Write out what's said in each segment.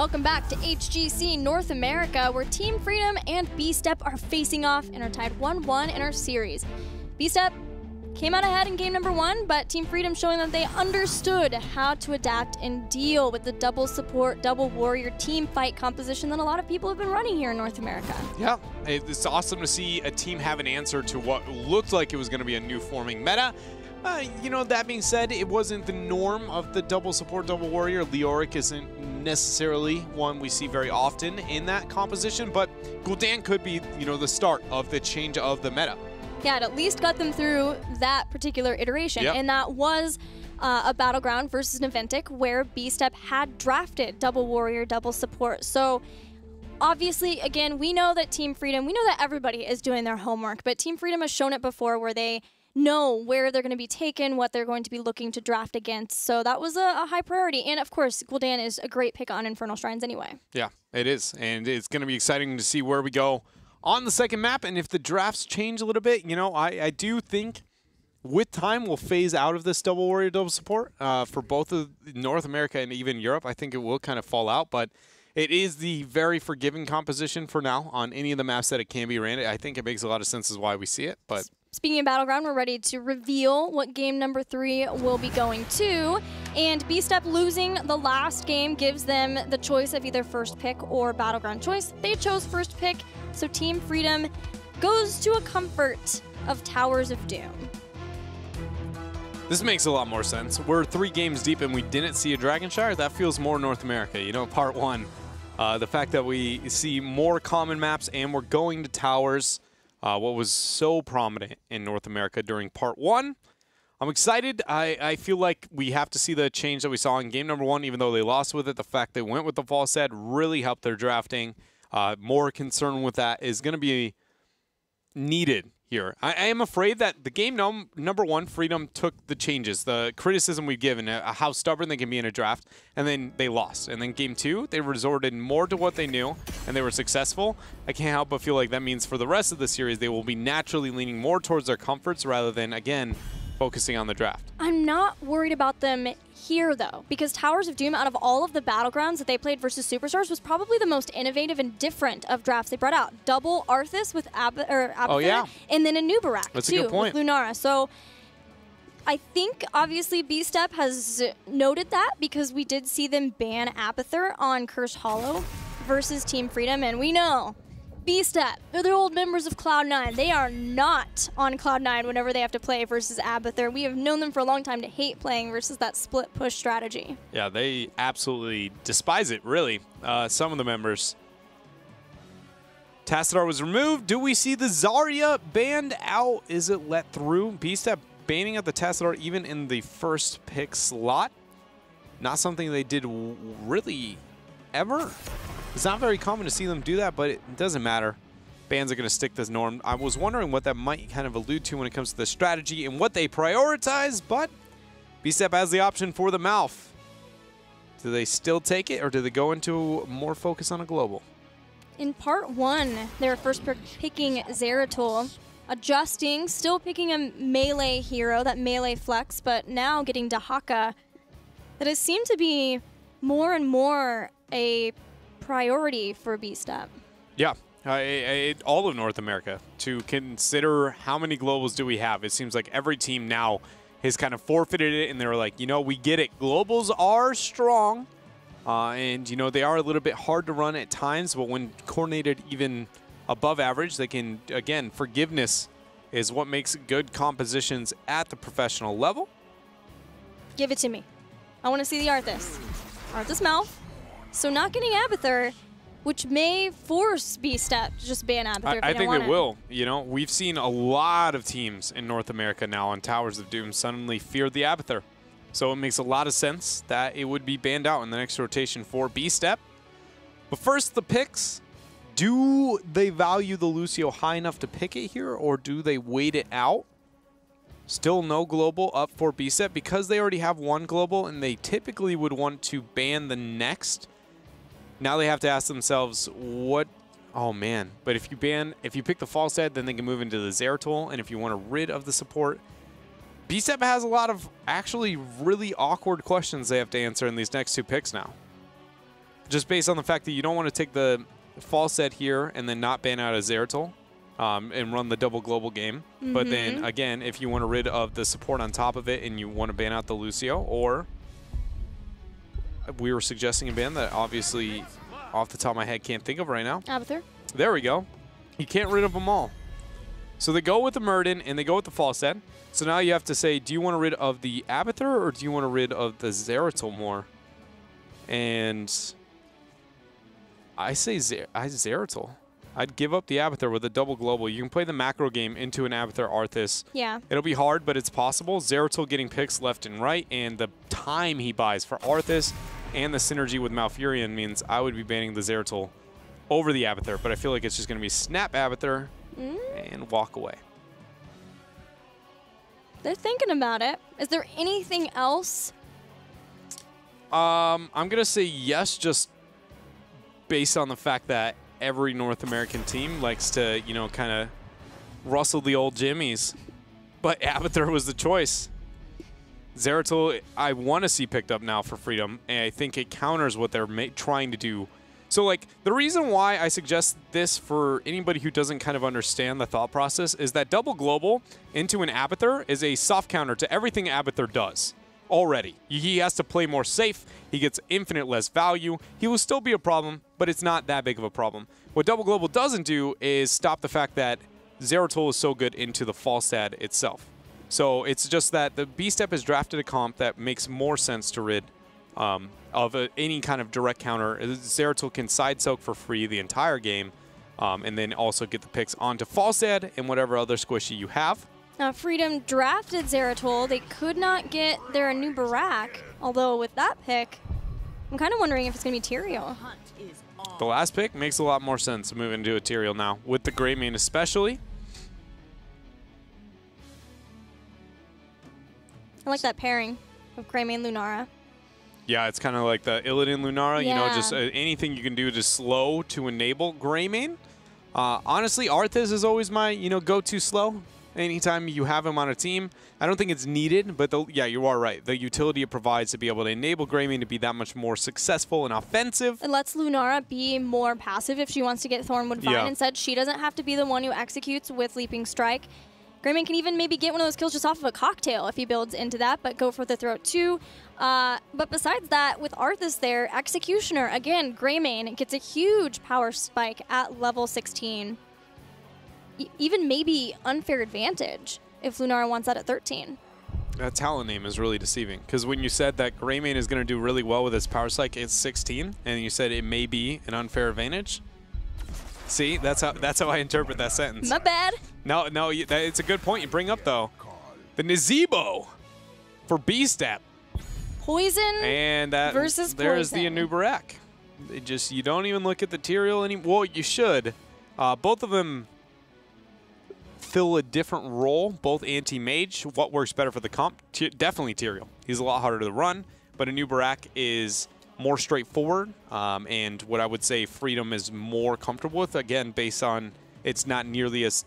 welcome back to HGC North America, where Team Freedom and B-Step are facing off and are tied 1-1 in our series. B-Step came out ahead in game number 1, but Team Freedom showing that they understood how to adapt and deal with the double support, double warrior team fight composition that a lot of people have been running here in North America. Yeah, it's awesome to see a team have an answer to what looked like it was going to be a new forming meta. You know, that being said, it wasn't the norm of the double support, double warrior. Leoric isn't necessarily one we see very often in that composition, but Gul'dan could be, you know, the start of the change of the meta. Yeah, it at least got them through that particular iteration, Yep. and that was a Battleground versus Naventic where B-Step had drafted double warrior, double support. So obviously, again, we know that Team Freedom, we know that everybody is doing their homework, but Team Freedom has shown it before where they know where they're going to be taken, what they're going to be looking to draft against. So that was a high priority. And of course, Gul'dan is a great pick on Infernal Shrines anyway. Yeah, it is. And it's going to be exciting to see where we go on the second map. And if the drafts change a little bit, you know, I do think with time we'll phase out of this double warrior, double support for both of North America and even Europe. I think it will kind of fall out, but it is the very forgiving composition for now on any of the maps that it can be ran. I think it makes a lot of sense as why we see it, but speaking of Battleground, we're ready to reveal what game number 3 will be going to. And B-Step losing the last game gives them the choice of either first pick or Battleground choice. They chose first pick, so Team Freedom goes to a comfort of Towers of Doom. This makes a lot more sense. We're 3 games deep and we didn't see a Dragonshire. That feels more North America. You know, part 1, the fact that we see more common maps and we're going to towers. What was so prominent in North America during part 1. I'm excited. I feel like we have to see the change that we saw in game number 1, even though they lost with it. The fact they went with the false head really helped their drafting. More concern with that is going to be needed here. I am afraid that the game number 1, Freedom took the changes, the criticism we've given, how stubborn they can be in a draft, and then they lost. And then game 2, they resorted more to what they knew, and they were successful. I can't help but feel like that means for the rest of the series, they will be naturally leaning more towards their comforts rather than, again, focusing on the draft. I'm not worried about them here, though, because Towers of Doom, out of all of the Battlegrounds that they played versus Superstars, was probably the most innovative and different of drafts they brought out. Double Arthas with Abathur, oh, yeah. And then a Nubarak, That's too, a good point. with Lunara. So I think, obviously, B-Step has noted that because we did see them ban Abathur on Cursed Hollow versus Team Freedom, and we know B-Step, they're the old members of Cloud9. They are not on Cloud9 whenever they have to play versus Abathur. We have known them for a long time to hate playing versus that split push strategy. Yeah, they absolutely despise it, really. Some of the members. Tassadar was removed. Do we see the Zarya banned out? Is it let through? B-Step banning out the Tassadar even in the first pick slot. Not something they did really ever. It's not very common to see them do that, but it doesn't matter. Bans are going to stick this norm. I was wondering what that might kind of allude to when it comes to the strategy and what they prioritize, but B-Step has the option for the mouth. Do they still take it, or do they go into more focus on a global? In part 1, they were first picking Zeratul, adjusting, still picking a melee hero, that melee flex, but now getting Dahaka. That has seemed to be more and more a priority for B-Step. Yeah, all of North America to consider how many globals do we have. It seems like every team now has kind of forfeited it, and they're like, you know, we get it. Globals are strong, and, you know, they are a little bit hard to run at times, but when coordinated even above average, they can, again, forgiveness is what makes good compositions at the professional level. Give it to me. I want to see the Arthas. Arthas mouth. So not getting Abathur, which may force B-Step to just ban Abathur. I think it will. You know, we've seen a lot of teams in North America now on Towers of Doom suddenly fear the Abathur. So it makes a lot of sense that it would be banned out in the next rotation for B-Step. But first, the picks. Do they value the Lucio high enough to pick it here, or do they wait it out? Still no global up for B-Step because they already have one global, and they typically would want to ban the next. Now they have to ask themselves, what? Oh, man. But if you pick the false head, then they can move into the Zeratul. And if you want to rid of the support, B-Step has a lot of actually really awkward questions they have to answer in these next 2 picks now. just based on the fact that you don't want to take the fall set here and then not ban out a Zeratul and run the double global game. But then, again, if you want to rid of the support on top of it and you want to ban out the Lucio, or we were suggesting a ban that obviously off the top of my head can't think of right now. Abathur. There we go. You can't rid of them all. So they go with the Murden and they go with the fall set. So now you have to say, do you want to rid of the Abathur or do you want to rid of the Zeratul more? And I say Zeratul. I'd give up the Abathur with a double global. You can play the macro game into an Abathur Arthas. Yeah. It'll be hard, but it's possible. Zeratul getting picks left and right, and the time he buys for Arthas and the synergy with Malfurion means I would be banning the Zeratul over the Abathur, but I feel like it's just going to be snap Abathur and walk away. They're thinking about it. Is there anything else? I'm going to say yes, just based on the fact that every North American team likes to, you know, kind of rustle the old jimmies. But Abathur was the choice. Zeratul, I want to see picked up now for Freedom, and I think it counters what they're trying to do. So, like, the reason why I suggest this for anybody who doesn't kind of understand the thought process is that double global into an Abathur is a soft counter to everything Abathur does already. He has to play more safe. He gets infinite less value. He will still be a problem, but it's not that big of a problem. What double global doesn't do is stop the fact that Zeratul is so good into the Falstad itself. So it's just that the B-Step has drafted a comp that makes more sense to rid of any kind of direct counter. Zeratul can side soak for free the entire game, and then also get the picks onto Falstad and whatever other squishy you have. Now, Freedom drafted Zeratul. They could not get their new Barak, although with that pick, I'm kind of wondering if it's going to be Tyrael. The last pick makes a lot more sense moving into a Tyrael now, with the Greymane especially. I like that pairing of Greymane Lunara. Yeah, it's kind of like the Illidan Lunara, you know, Yeah. just anything you can do to slow to enable Greymane. Honestly, Arthas is always my, you know, go-to slow. Anytime you have him on a team, I don't think it's needed, but yeah, you are right. The utility it provides to be able to enable Greymane to be that much more successful and offensive. It lets Lunara be more passive if she wants to get Thornwood Vine. Yeah. Instead, she doesn't have to be the one who executes with Leaping Strike. Greymane can even maybe get one of those kills just off of a cocktail if he builds into that, but go for the throat too. But besides that, with Arthas there, Executioner, again, Greymane gets a huge power spike at level 16. Even maybe unfair advantage if Lunara wants that at 13. That talent name is really deceiving, because when you said that Greymane is going to do really well with his power spike at 16, and you said it may be an unfair advantage. See, that's how I interpret that sentence. My bad. No, it's a good point you bring up though. The Nazebo for B-Step. Poison And that versus there's poison. the Anubarak. You don't even look at the Tyrael anymore. Well, you should. Both of them fill a different role, both anti-mage. What works better for the comp? Definitely Tyrael. He's a lot harder to run, but Anubarak is more straightforward, and what I would say Freedom is more comfortable with, again, based on it's not nearly as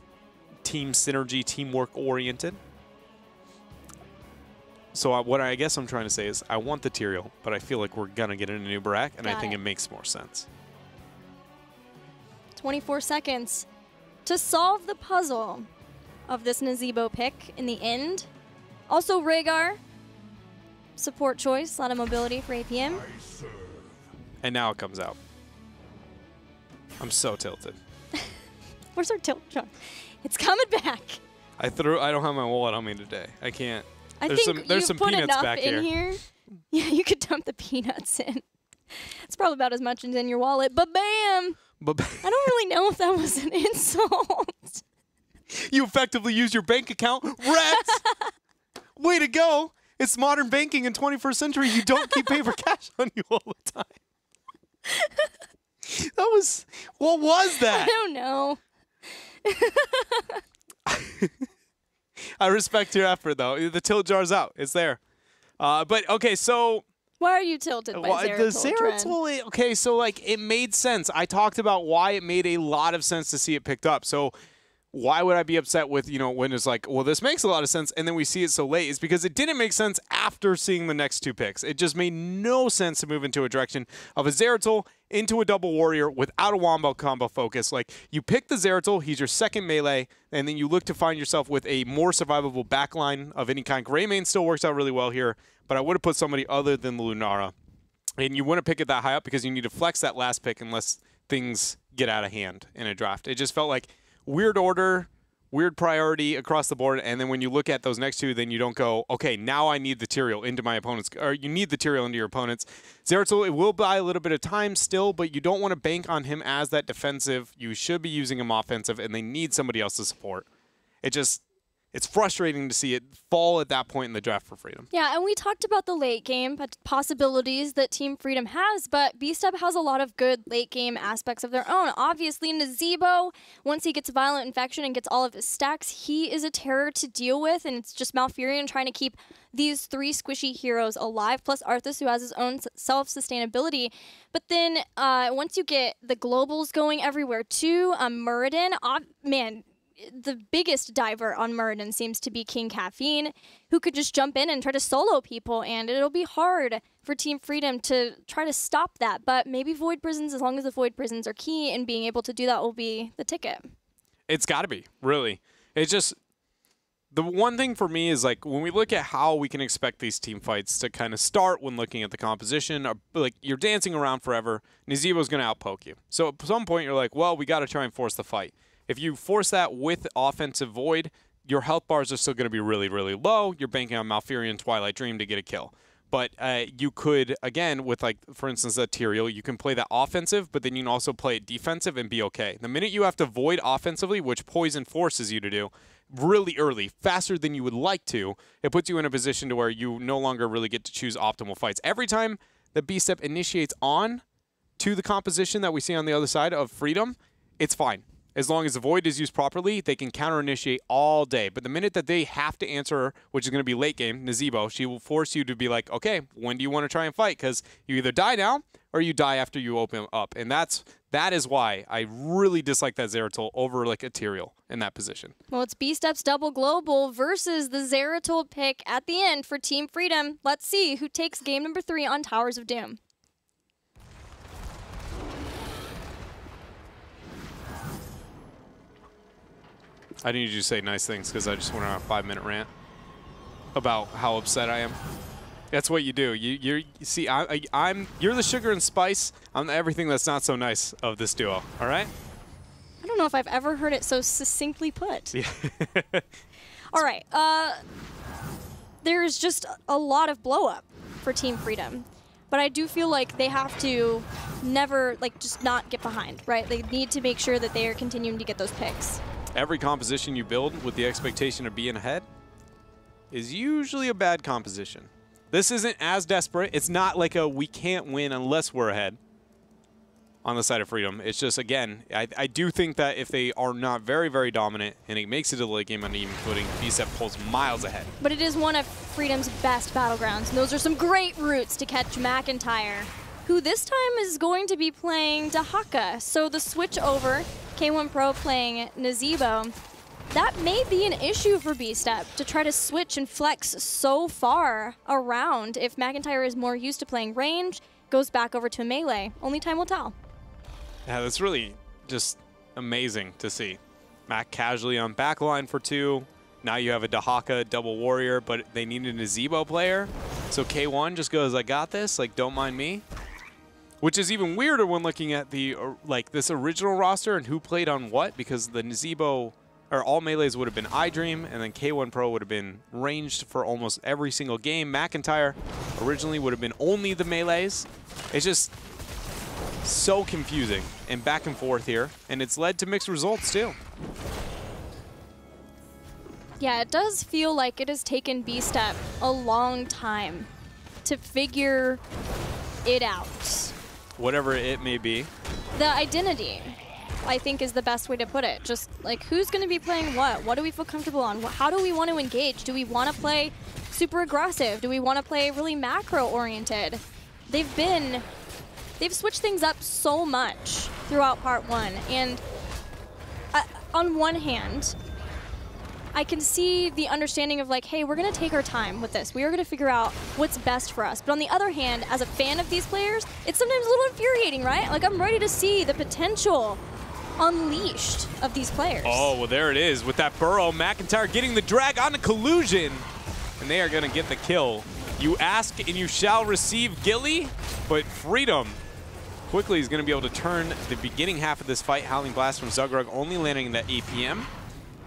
team synergy, teamwork oriented. So what I guess I'm trying to say is I want the Tyrael, but I feel like we're going to get a new Barak, and I think it makes more sense. 24 seconds to solve the puzzle of this Nazebo pick in the end. Also, Rhaegar, support choice, a lot of mobility for APM. And now it comes out. I'm so tilted. Where's our tilt jar? It's coming back. I don't have my wallet on me today. I can't. There's some put peanuts enough back in here. Yeah, you could dump the peanuts in. It's probably about as much as in your wallet, but bam! But I don't really know if that was an insult. you effectively used your bank account. Rats! Way to go. It's modern banking in 21st century. You don't keep paper cash on you all the time. What was that? I don't know. I respect your effort, though. The tilt jar's out. It's there. But, okay, so... Why are you tilted by Zeratul? The Zeratul, okay, so, like, it made sense. I talked about why it made a lot of sense to see it picked up. So why would I be upset with, when it's like, well, this makes a lot of sense, and then we see it so late? It's because it didn't make sense after seeing the next 2 picks. It just made no sense to move into a direction of a Zeratul into a double warrior without a wombo combo focus. Like, you pick the Zeratul, he's your second melee, and then you look to find yourself with a more survivable backline of any kind. Greymane still works out really well here, but I would have put somebody other than the Lunara. And you wouldn't pick it that high up because you need to flex that last pick unless things get out of hand in a draft. It just felt like weird order, weird priority across the board, and then when you look at those next 2, then you don't go, okay, now I need the Tyrael into my opponent's, or you need the Tyrael into your opponent's. Zeratul, it will buy a little bit of time still, but you don't want to bank on him as that defensive. You should be using him offensive, and they need somebody else to support. It's frustrating to see it fall at that point in the draft for Freedom. Yeah, and we talked about the late game possibilities that Team Freedom has, but B-Step has a lot of good late game aspects of their own. Obviously, Nazeebo, once he gets Violent Infection and gets all of his stacks, he is a terror to deal with, and it's just Malfurion trying to keep these 3 squishy heroes alive, plus Arthas, who has his own self-sustainability. But then once you get the globals going everywhere too, Muradin, man, the biggest diver on Muradin seems to be King Caffeine, who could just jump in and try to solo people, and it'll be hard for Team Freedom to try to stop that. But maybe Void Prisons, as long as the Void Prisons are key, and being able to do that will be the ticket. It's got to be, really. It's just, the one thing for me is, like, when we look at how we can expect these team fights to kind of start when looking at the composition, or, like, you're dancing around forever, Nazeebo's going to outpoke you. So at some point you're like, well, we got to try and force the fight. If you force that with offensive Void, your health bars are still going to be really, really low. You're banking on Malfurion, Twilight Dream to get a kill. But you could, again, with, like, for instance, a Tyrael, you can play that offensive, but then you can also play it defensive and be okay. The minute you have to Void offensively, which Poison forces you to do, really early, faster than you would like to, it puts you in a position to where you no longer really get to choose optimal fights. Every time the B-Step initiates on to the composition that we see on the other side of Freedom, it's fine. As long as the Void is used properly, they can counter-initiate all day. But the minute that they have to answer, which is going to be late game, Nazeebo, she will force you to be like, okay, when do you want to try and fight? Because you either die now or you die after you open up. And that is why I really dislike that Zeratul over, like, a Tyrael in that position. Well, it's B-Step's double global versus the Zeratul pick at the end for Team Freedom. Let's see who takes game number 3 on Towers of Doom. I need you to say nice things because I just went on a 5-minute rant about how upset I am. That's what you do. You see, you're the sugar and spice. I'm the everything that's not so nice of this duo. All right? I don't know if I've ever heard it so succinctly put. Yeah. All right. There's just a lot of blow up for Team Freedom. But I do feel like they have to never, like, just not get behind, right? They need to make sure that they are continuing to get those picks. Every composition you build with the expectation of being ahead is usually a bad composition. This isn't as desperate. It's not like a we can't win unless we're ahead on the side of Freedom. It's just, again, I do think that if they are not very, very dominant and it makes it to the late game on even footing, B-Step pulls miles ahead. But it is one of Freedom's best battlegrounds, and those are some great routes to catch McIntyre, who this time is going to be playing Dahaka. So the switch over, K1 Pro playing Nazeebo, that may be an issue for B-Step to try to switch and flex so far around. If McIntyre is more used to playing range, goes back over to melee. Only time will tell. Yeah, that's really just amazing to see. Mac casually on backline for 2. Now you have a Dahaka double warrior, but they need a Nazeebo player. So K1 just goes, I got this, like, don't mind me. Which is even weirder when looking at the like this original roster and who played on what, because the Nazeebo, or all melees would have been iDream, and then K1 Pro would have been ranged for almost every single game. McIntyre originally would have been only the melees. It's just so confusing and back and forth here, and it's led to mixed results too. Yeah, it does feel like it has taken B-Step a long time to figure it out. Whatever it may be. The identity, I think, is the best way to put it. Just like, who's going to be playing what? What do we feel comfortable on? How do we want to engage? Do we want to play super aggressive? Do we want to play really macro-oriented? They've switched things up so much throughout part 1. And on one hand, I can see the understanding of like, hey, we're going to take our time with this. We are going to figure out what's best for us. But on the other hand, as a fan of these players, it's sometimes a little infuriating, right? Like, I'm ready to see the potential unleashed of these players. Oh, well, there it is. With that burrow, McIntyre getting the drag on the collusion. And they are going to get the kill. You ask and you shall receive, Gilly. But Freedom quickly is going to be able to turn the beginning half of this fight. Howling Blast from Zugrug only landing in that APM.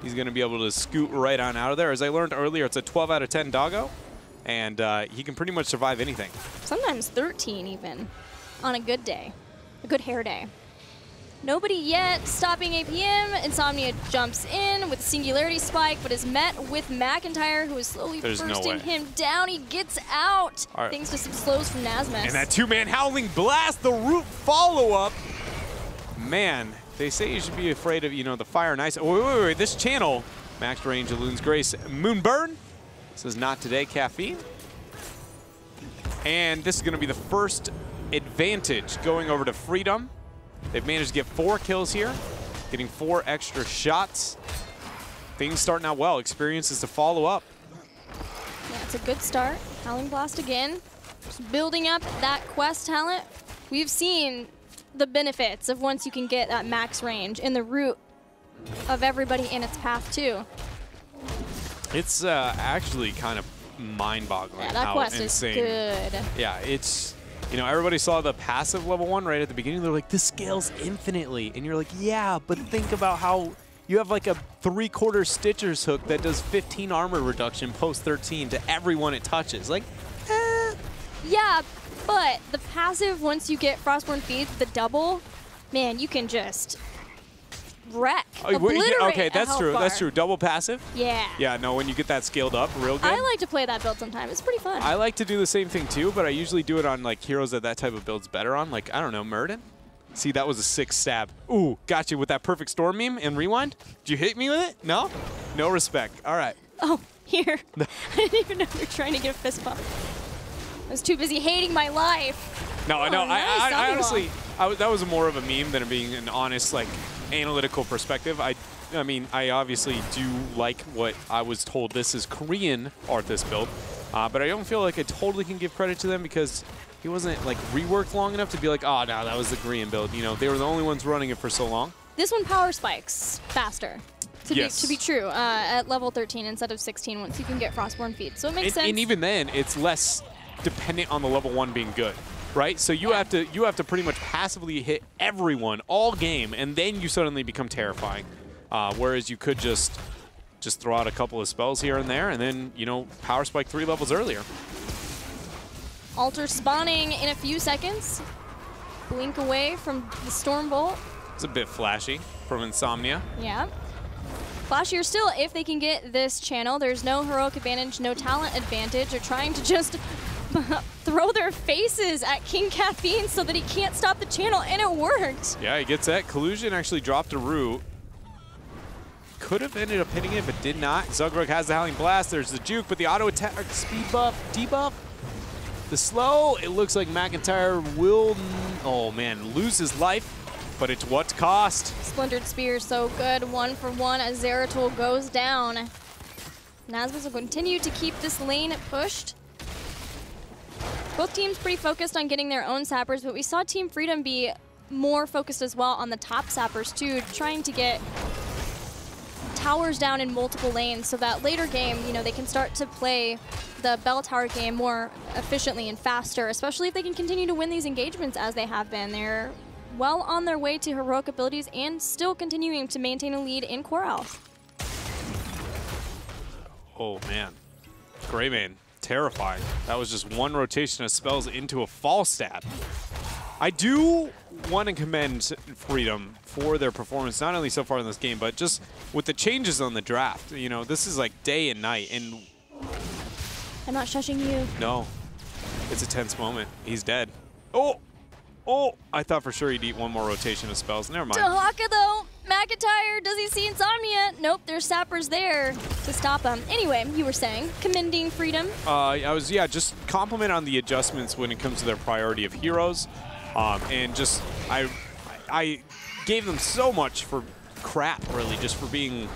He's going to be able to scoot right on out of there. As I learned earlier, it's a 12 out of 10 doggo. And he can pretty much survive anything. Sometimes 13 even on a good day, a good hair day. Nobody yet stopping APM. Insomnia jumps in with a Singularity Spike, but is met with McIntyre, who is slowly bursting him down. He gets out, thanks to some slows from Nasmus. And that two-man Howling Blast, the root follow-up. Man, they say you should be afraid of, you know, the fire and ice. Oh, wait, this channel, Max Range, Loon's Grace, Moonburn. This is not today, Caffeine. And this is going to be the first advantage going over to Freedom. They've managed to get 4 kills here, getting 4 extra shots. Things starting out well. Experience is to follow up. Yeah, it's a good start. Howling Blast again. Just building up that quest talent. We've seen the benefits of once you can get that max range in the root of everybody in its path too. It's actually kind of mind-boggling. Yeah, that quest insane. is good. Yeah, it's, you know, everybody saw the passive level 1 right at the beginning. They're like, this scales infinitely. And you're like, yeah, but think about how you have like a 3/4 Stitcher's hook that does 15 armor reduction post 13 to everyone it touches. Like, Yeah, but the passive, once you get Frostborn Feed, the double, man, you can just wreck, obliterate okay, that's true. That's true. Double passive? Yeah. Yeah, no, when you get that scaled up real good. I like to play that build sometimes. It's pretty fun. I like to do the same thing too, but I usually do it on like heroes that type of build's better on. Like, I don't know, Murden? See, that was a 6 stab. Ooh, got you with that perfect storm meme and rewind. Did you hit me with it? No? No respect. All right. Oh, here. I didn't even know you were trying to get a fist bump. I was too busy hating my life. No, oh, no, nice. I honestly, that was more of a meme than being an honest, like, analytical perspective. I mean, I obviously do like what I was told. This is Korean Arthas build, but I don't feel like I totally can give credit to them because he wasn't like reworked long enough to be like, oh no, that was the Korean build. You know, they were the only ones running it for so long. This one power spikes faster. To be true, at level 13 instead of 16 once you can get Frostborn Feed. So it makes sense. And even then, it's less dependent on the level 1 being good, right? So you have to pretty much passively hit everyone all game, and then you suddenly become terrifying. Whereas you could just throw out a couple of spells here and there, and then, you know, power spike 3 levels earlier. Altar spawning in a few seconds. Blink away from the Storm Bolt. It's a bit flashy from Insomnia. Yeah. Flashier still if they can get this channel. There's no heroic advantage, no talent advantage. They're trying to just throw their faces at King Caffeine so that he can't stop the channel, and it worked. Yeah, he gets that. Collusion actually dropped a root. Could have ended up hitting it, but did not. Zugrug has the Howling Blast. There's the juke, but the auto attack, speed buff, debuff. The slow, it looks like McIntyre will, oh man, lose his life, but it's what cost. Splintered Spear so good, 1 for 1 as Zeratul goes down. Nasmus will continue to keep this lane pushed. Both teams pretty focused on getting their own sappers, but we saw Team Freedom be more focused as well on the top sappers too, trying to get towers down in multiple lanes so that later game, you know, they can start to play the bell tower game more efficiently and faster, especially if they can continue to win these engagements as they have been. They're well on their way to heroic abilities and still continuing to maintain a lead in core health. Oh man, Greymane, terrifying. That was just one rotation of spells into a fall stab. I do want to commend Freedom for their performance, not only so far in this game, but just with the changes on the draft. You know, this is like day and night, and I'm not shushing you. no, it's a tense moment. He's dead. Oh, I thought for sure he'd eat one more rotation of spells. Never mind. Tahaka though, McIntyre, does he see Insomnia? Nope, there's sappers there to stop him. Anyway, you were saying, commending Freedom? I was, yeah, just compliment on the adjustments when it comes to their priority of heroes. And just, I gave them so much for crap, really, just for being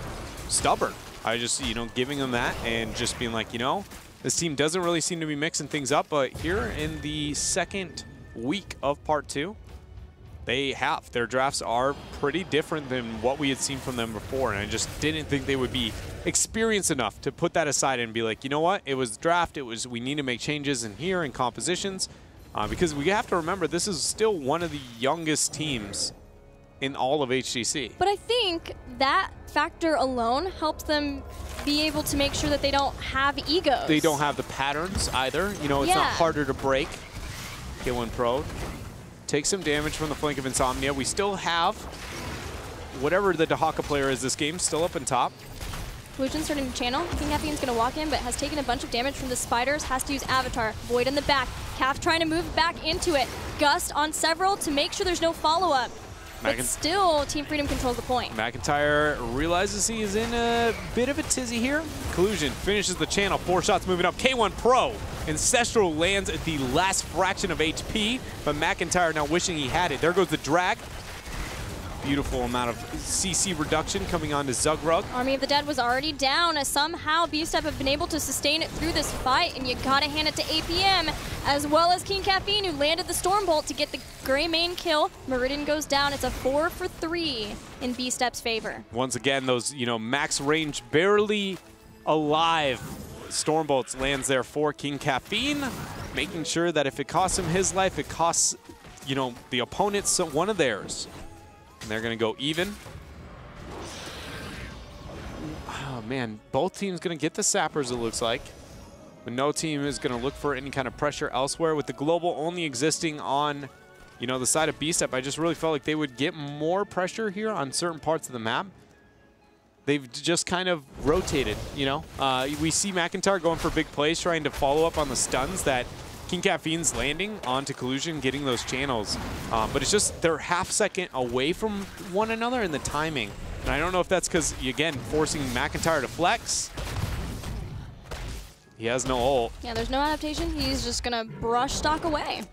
stubborn. I just, you know, giving them that and just being like, you know, this team doesn't really seem to be mixing things up, but here in the second week of Part 2, they have. Their drafts are pretty different than what we had seen from them before, and I just didn't think they would be experienced enough to put that aside and be like, you know what, it was draft, we need to make changes in here and compositions, because we have to remember this is still one of the youngest teams in all of HGC. But I think that factor alone helps them be able to make sure that they don't have egos. They don't have the patterns either. You know, it's not harder to break. K1 Pro takes some damage from the flank of Insomnia. We still have whatever the Dahaka player is this game still up on top. Collusion starting to channel. King Caffeine's going to walk in, but has taken a bunch of damage from the spiders. Has to use Avatar. Void in the back. Calf trying to move back into it. Gust on several to make sure there's no follow-up. But still, Team Freedom controls the point. McIntyre realizes he is in a bit of a tizzy here. Collusion finishes the channel. 4 shots moving up. K1 Pro. Ancestral lands at the last fraction of HP, but McIntyre now wishing he had it. There goes the drag. Beautiful amount of CC reduction coming on to Zugrug. Army of the Dead was already down. Somehow B-Step have been able to sustain it through this fight, and you gotta hand it to APM, as well as King Caffeine, who landed the Stormbolt to get the Gray main kill. Meridian goes down. It's a 4 for 3 in B-Step's favor. Once again, those, you know, max range, barely alive Stormbolts lands there for King Caffeine, making sure that if it costs him his life, it costs, you know, the opponents one of theirs. And they're going to go even. Oh, man. Both teams going to get the sappers, it looks like. But no team is going to look for any kind of pressure elsewhere. With the global only existing on, you know, the side of B-Step, I just really felt like they would get more pressure here on certain parts of the map. They've just kind of rotated, you know. We see McIntyre going for big plays, trying to follow up on the stuns that King Caffeine's landing onto Collusion, getting those channels. But it's just they're half second away from one another in the timing. And I don't know if that's because, again, forcing McIntyre to flex. He has no ult. Yeah, there's no adaptation. He's just going to brush stock away.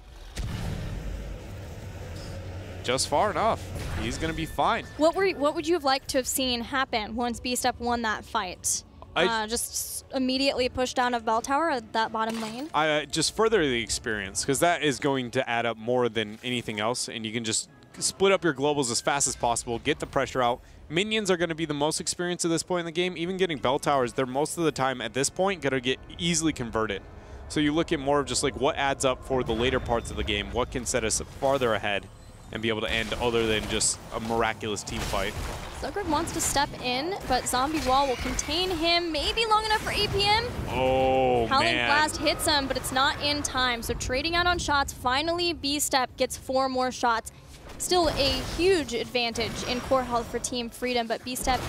Just far enough. He's going to be fine. What would you have liked to have seen happen once B-Step won that fight? Just immediately push down of Bell Tower at that bottom lane? Just further the experience, because that is going to add up more than anything else, and you can just split up your globals as fast as possible, get the pressure out. Minions are going to be the most experienced at this point in the game. Even getting Bell Towers, they're most of the time at this point going to get easily converted. So you look at more of just like what adds up for the later parts of the game, what can set us farther ahead and be able to end other than just a miraculous team fight. Zugrug wants to step in, but Zombie Wall will contain him, maybe long enough for APM. Oh, Howling man. Blast hits him, but it's not in time. So trading out on shots, finally B-Step gets 4 more shots. Still a huge advantage in core health for Team Freedom, but B-Step,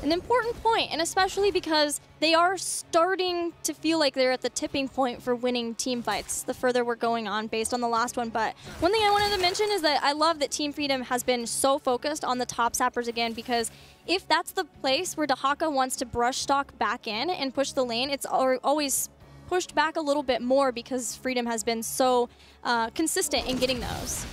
an important point, and especially because they are starting to feel like they're at the tipping point for winning team fights the further we're going on based on the last one. But one thing I wanted to mention is that I love that Team Freedom has been so focused on the top sappers again, because if that's the place where Dahaka wants to brush stock back in and push the lane, it's always pushed back a little bit more because Freedom has been so consistent in getting those.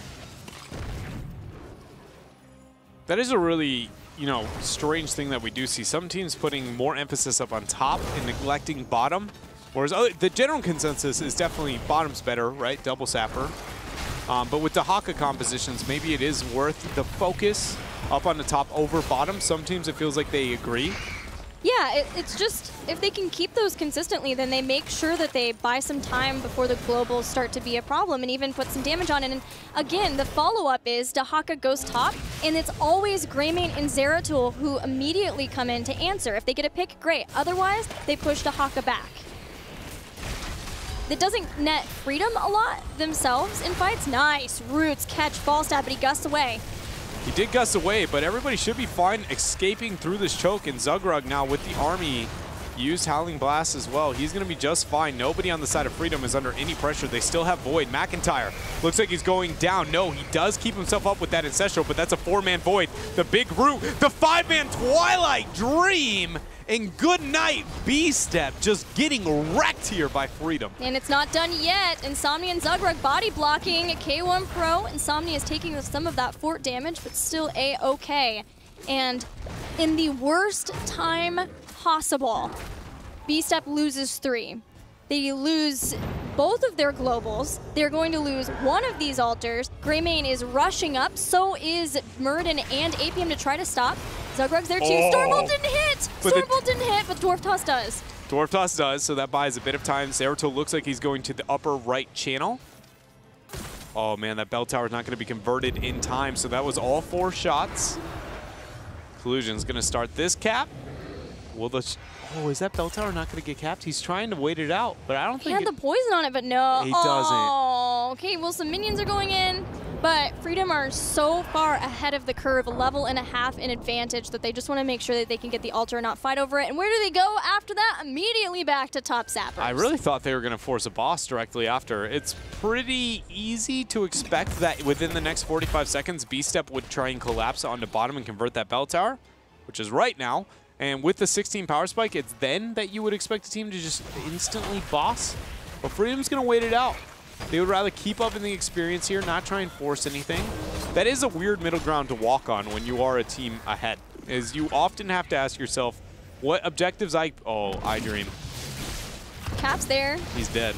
That is a really, you know, strange thing that we do see. Some teams putting more emphasis up on top and neglecting bottom, whereas the general consensus is definitely bottom's better, right? Double sapper. But with the Dahaka compositions, maybe it is worth the focus up on the top over bottom. Some teams, it feels like they agree. Yeah, it's just, if they can keep those consistently, then they make sure that they buy some time before the globals start to be a problem and even put some damage on it. And again, the follow-up is Dahaka goes top, and it's always Greymane and Zeratul who immediately come in to answer. If they get a pick, great. Otherwise, they push Dahaka back. That doesn't net Freedom a lot themselves in fights. Nice, Roots, catch, fall stab, but he gusts away. He did gust away, but everybody should be fine escaping through this choke. And Zugrug now with the army used Howling Blast as well. He's going to be just fine. Nobody on the side of Freedom is under any pressure. They still have Void. McIntyre looks like he's going down. No, he does keep himself up with that Ancestral, but that's a 4-man Void. The big Root, the 5-man Twilight Dream, and good night, B-Step, just getting wrecked here by Freedom. And it's not done yet. Insomnia and Zugrug body blocking. K1 Pro. Insomnia is taking some of that fort damage, but still A-okay. And in the worst time possible, B-Step loses 3. They lose both of their globals. They're going to lose one of these altars. Greymane is rushing up. So is Muradin and APM to try to stop. Zugrug's there too. Stormbolt didn't hit! Stormbolt didn't hit, but Dwarf Toss does. Dwarf Toss does, so that buys a bit of time. Zeratul looks like he's going to the upper right channel. Oh man, that bell tower is not going to be converted in time, so that was all 4 shots. Collusion's going to start this cap. Will the... Oh, is that bell tower not going to get capped? He's trying to wait it out, but I don't think he had the poison on it, but no. He doesn't. Oh, okay, well, some minions are going in, but Freedom are so far ahead of the curve, a level and a half in advantage, that they just want to make sure that they can get the altar and not fight over it. And where do they go after that? Immediately back to top sappers. I really thought they were going to force a boss directly after. It's pretty easy to expect that within the next 45 seconds, B-Step would try and collapse onto bottom and convert that bell tower, which is right now. And with the 16 power spike, it's then that you would expect a team to just instantly boss. But Freedom's going to wait it out. They would rather keep up in the experience here, not try and force anything. That is a weird middle ground to walk on when you are a team ahead, is you often have to ask yourself, what objectives Oh, I dream. Cap's there. He's dead.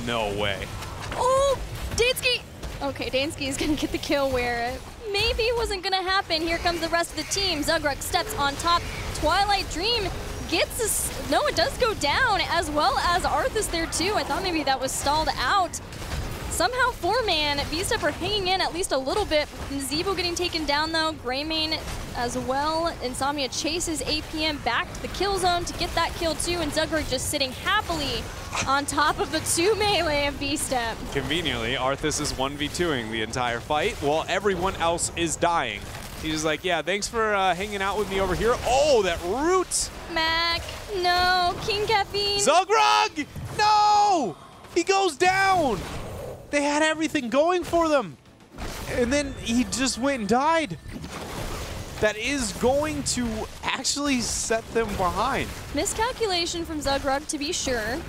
No way. Oh, Dansky! Okay, Dansky is going to get the kill where maybe it wasn't going to happen. Here comes the rest of the team. Zugrug steps on top. Twilight Dream gets this. No, it does go down, as well as Arthas there too. I thought maybe that was stalled out. Somehow 4-man, B-Step are hanging in at least a little bit. Zebo getting taken down though. Greymane as well. Insomnia chases APM back to the kill zone to get that kill too, and Zugrug just sitting happily on top of the 2 melee of B-Step. Conveniently, Arthas is 1v2ing the entire fight while everyone else is dying. He's just like, yeah, thanks for hanging out with me over here. Oh, that root! Mac, no, King Caffeine. Zugrug! No! He goes down! They had everything going for them. And then he just went and died. That is going to actually set them behind. Miscalculation from Zugrug, to be sure.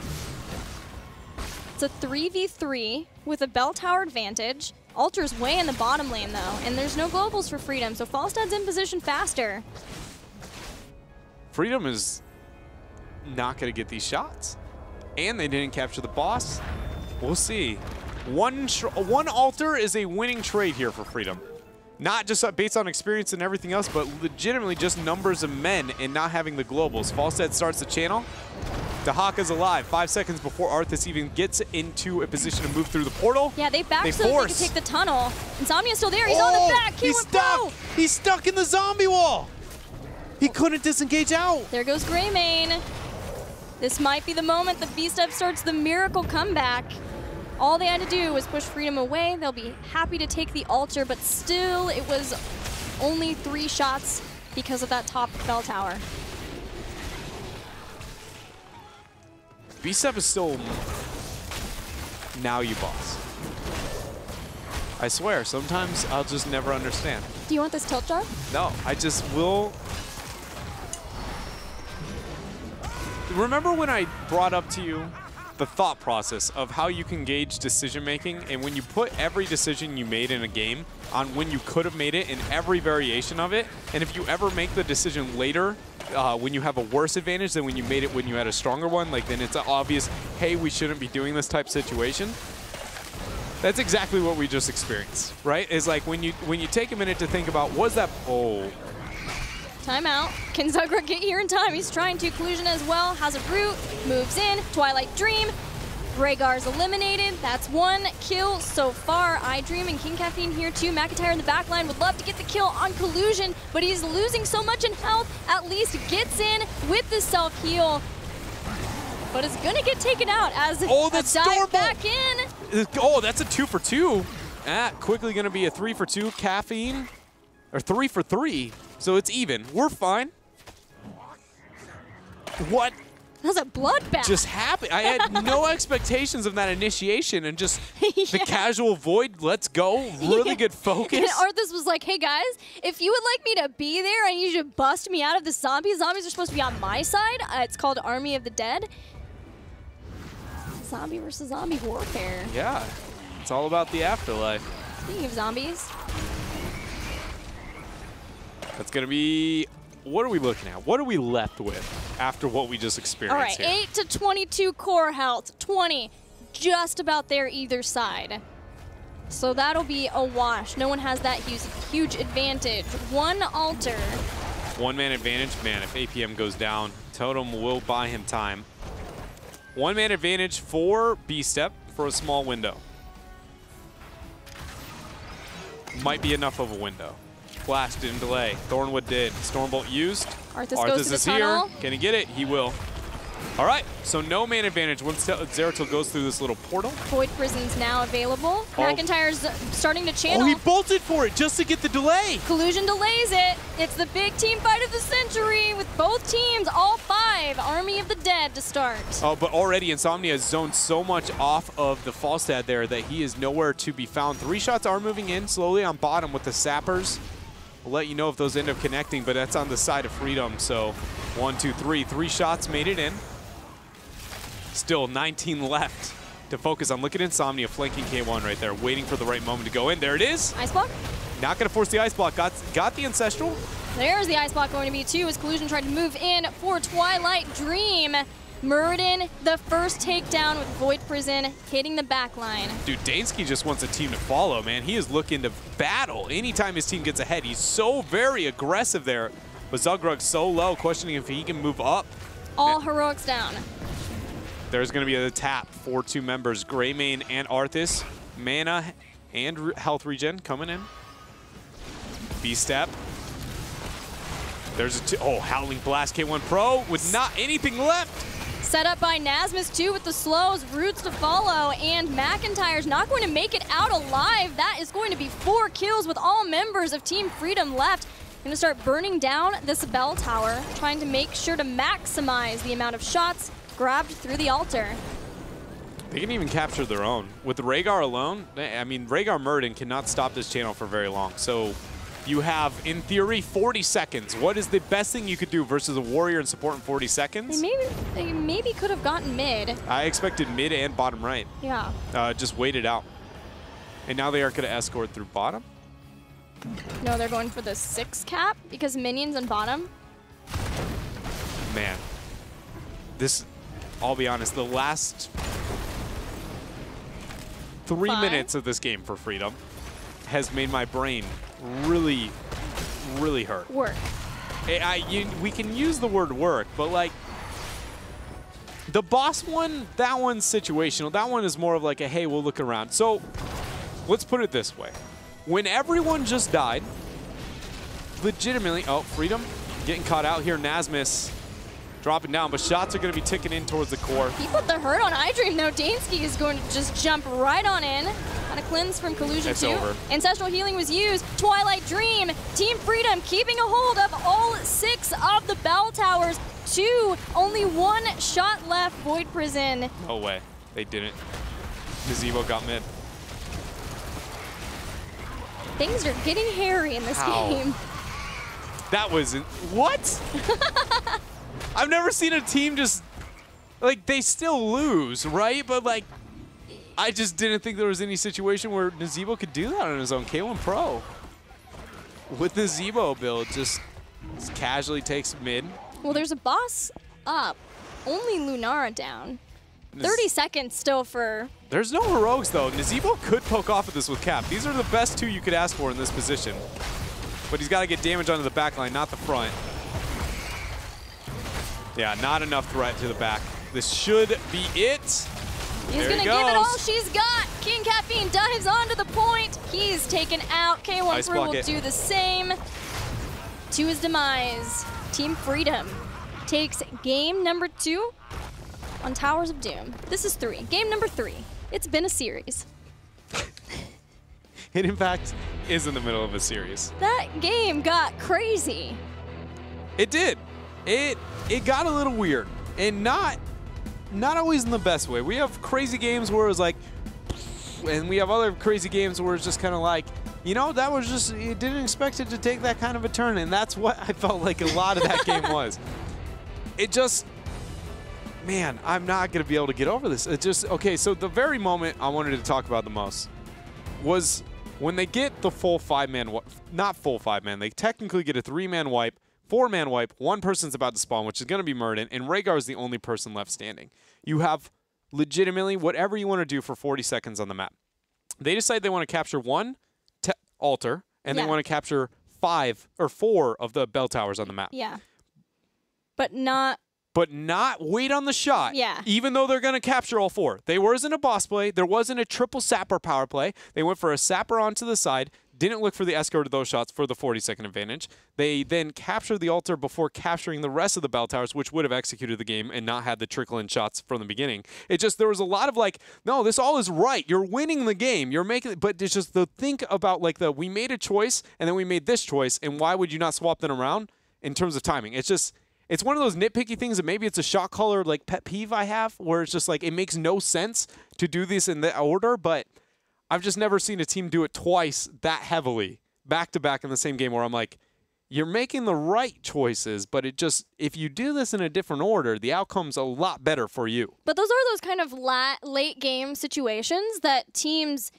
It's a 3v3 with a bell tower advantage. Altar's way in the bottom lane, though, and there's no globals for Freedom, so Falstad's in position faster. Freedom is not going to get these shots. And they didn't capture the boss. We'll see. One altar is a winning trade here for Freedom. Not just based on experience and everything else, but legitimately just numbers of men and not having the globals. Falstad starts the channel. Dahaka's alive 5 seconds before Arthas even gets into a position to move through the portal. Yeah, they back so they can take the tunnel. Insomnia's still there. He's on the back. He's stuck. He's stuck in the zombie wall. He couldn't disengage out. There goes Greymane. This might be the moment that B-Step starts the miracle comeback. All they had to do was push Freedom away. They'll be happy to take the altar, but still it was only 3 shots because of that top bell tower. B-Step is still now you boss. I swear, sometimes I'll just never understand. Do you want this tilt jar? No, I just will. Remember when I brought up to you the thought process of how you can gauge decision making, and when you put every decision you made in a game on when you could have made it in every variation of it, and if you ever make the decision later when you have a worse advantage than when you made it when you had a stronger one, like then it's obvious, hey, we shouldn't be doing this type situation. That's exactly what we just experienced, right? Is like when you take a minute to think about, was that, Timeout. Can Zugrug get here in time? He's trying to. Collusion as well. Has a root. Moves in. Twilight Dream. Rhaegar's eliminated. That's 1 kill so far. iDream and King Caffeine here too. McIntyre in the back line would love to get the kill on Collusion, but he's losing so much in health. At least gets in with the self-heal. But it's going to get taken out as that's a dive Stormbolt. back in. Oh, that's a 2 for 2. Quickly going to be a 3 for 2. Caffeine. Or 3 for 3. So it's even. We're fine. What? That was a bloodbath. Just happened. I had no expectations of that initiation, and just the casual void, let's go. Really good focus. And Arthas was like, hey guys, if you would like me to be there, I need you to bust me out of the zombies. Zombies are supposed to be on my side. It's called Army of the Dead. Zombie versus zombie warfare. Yeah, it's all about the afterlife. Speaking of zombies. That's going to be, what are we looking at? What are we left with after what we just experienced All right, here? 8 to 22 core health, 20, just about there either side. So that'll be a wash. No one has that huge advantage. One altar. One-man advantage. Man, if APM goes down, Totem will buy him time. One-man advantage for B-Step for a small window. Might be enough of a window. Flash didn't delay. Thornwood did. Stormbolt used. Arthas goes to the is tunnel. here. Can he get it? He will. All right, so no man advantage once Zeratul goes through this little portal. Void Prison's now available. Oh. McIntyre's starting to channel. Oh, he bolted for it just to get the delay. Collusion delays it. It's the big team fight of the century with both teams, all 5, Army of the Dead to start. Oh, but already Insomnia has zoned so much off of the Falstad there that he is nowhere to be found. 3 shots are moving in slowly on bottom with the Sappers. We'll let you know if those end up connecting, but that's on the side of Freedom. So 1, 2, 3. 3 shots made it in. Still 19 left to focus on. Look at Insomnia flanking K1 right there, waiting for the right moment to go in. There it is. Ice block? Not going to force the ice block. Got the Ancestral. There's the ice block going to be 2 as Collusion tried to move in for Twilight Dream. Muradin, the first takedown with Void Prison hitting the back line. Dude, Dansky just wants a team to follow, man. He is looking to battle anytime his team gets ahead. He's so very aggressive there. But Zugrug's so low, questioning if he can move up. All heroics down. There's going to be a tap for 2 members, Greymane and Arthas. Mana and health regen coming in. B-Step. There's a Howling Blast K1 Pro with not anything left. Set up by Nasmus too with the slows, Roots to follow, and McIntyre's not going to make it out alive. That is going to be 4 kills with all members of Team Freedom left. Going to start burning down this bell tower, trying to make sure to maximize the amount of shots grabbed through the altar. They can even capture their own. With Rhaegar alone, I mean, Rhaegar Muradin cannot stop this channel for very long. So you have, in theory, 40 seconds. What is the best thing you could do versus a warrior and support in 40 seconds? They maybe could have gotten mid. I expected mid and bottom right. Yeah. Just wait it out. And now they are going to escort through bottom. No, they're going for the 6 cap because minions on bottom. Man. This, I'll be honest, the last 3 minutes of this game for Freedom has made my brain really, really hurt. Work. We can use the word work, but like, the boss one, that one's situational. That one is more of like a, hey, we'll look around. So let's put it this way. When everyone just died, legitimately, oh, Freedom getting caught out here. Nasmus dropping down, but shots are going to be ticking in towards the core. He put the hurt on iDream, though. Dansky is going to just jump right on in. On a cleanse from Collusion It's 2. over. Ancestral Healing was used. Twilight Dream. Team Freedom keeping a hold of all 6 of the bell towers. 2, only 1 shot left. Void Prison. No way. They didn't. Gazebo got mid. Things are getting hairy in this game. That was, what? I've never seen a team just, like, they still lose, right? But, like, I just didn't think there was any situation where Nazebo could do that on his own. K1 Pro with the Zebo build just casually takes mid. Well, there's a boss up. Only Lunara down. 30 seconds still for... There's no heroics, though. Nazebo could poke off at this with Cap. These are the best 2 you could ask for in this position. But he's got to get damage onto the back line, not the front. Yeah, not enough threat to the back. This should be it. He's going to give it all she's got. King Caffeine dives onto the point. He's taken out. K1 Pro will do the same. To his demise, Team Freedom takes game number 2 on Towers of Doom. This is 3. Game number 3. It's been a series. It, in fact, is in the middle of a series. That game got crazy. It did. It got a little weird, and not always in the best way. We have crazy games where it was like, and we have other crazy games where it's just kind of like, you know, that was just, you didn't expect it to take that kind of a turn, and that's what I felt like a lot of that game was. It just, man, I'm not going to be able to get over this. It just, okay, so the very moment I wanted to talk about the most was when they get the full 5-man, not full 5-man, they technically get a 3-man wipe, 4-man wipe, one person's about to spawn, which is going to be Murden, and Rhaegar is the only person left standing. You have legitimately whatever you want to do for 40 seconds on the map. They decide they want to capture one altar, and they want to capture 5 or 4 of the bell towers on the map. Yeah. But not wait on the shot. Yeah. Even though they're going to capture all 4. There wasn't a boss play. There wasn't a triple sapper power play. They went for a sapper onto the side. Didn't look for the escort of those shots for the 40-second advantage. They then captured the altar before capturing the rest of the bell towers, which would have executed the game and not had the trickle-in shots from the beginning. It just, there was a lot of like, no, this all is right. You're winning the game. You're making it, but it's just the think about like we made a choice and then we made this choice, and why would you not swap them around in terms of timing? It's just, it's one of those nitpicky things that maybe it's a shot caller like pet peeve I have, where it's just like it makes no sense to do this in that order, but I've just never seen a team do it twice that heavily, back-to-back in the same game, where I'm like, you're making the right choices, but it just, if you do this in a different order, the outcome's a lot better for you. But those are those kind of late game situations that teams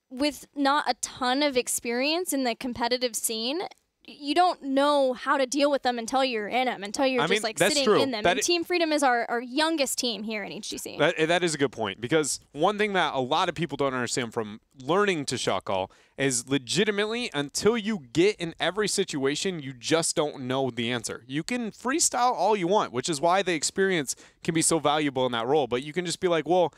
with not a ton of experience in the competitive scene, you don't know how to deal with them until you're in them, until you're just like sitting in them. And Team Freedom is our youngest team here in HGC. That is a good point, because one thing that a lot of people don't understand from learning to shot call is legitimately until you get in every situation, you just don't know the answer. You can freestyle all you want, which is why the experience can be so valuable in that role. But you can just be like, well,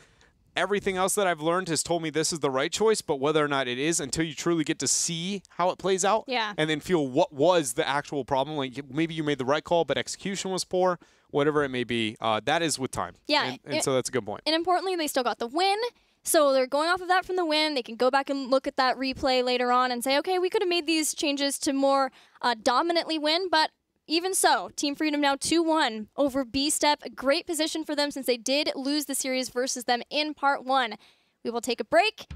everything else that I've learned has told me this is the right choice, but whether or not it is, until you truly get to see how it plays out, and then feel what was the actual problem. Like maybe you made the right call, but execution was poor, whatever it may be. That is with time. Yeah. And so that's a good point. And importantly, they still got the win. So they're going off of that from the win. They can go back and look at that replay later on and say, okay, we could have made these changes to more dominantly win, but even so, Team Freedom now 2-1 over B-Step. A great position for them since they did lose the series versus them in Part 1. We will take a break.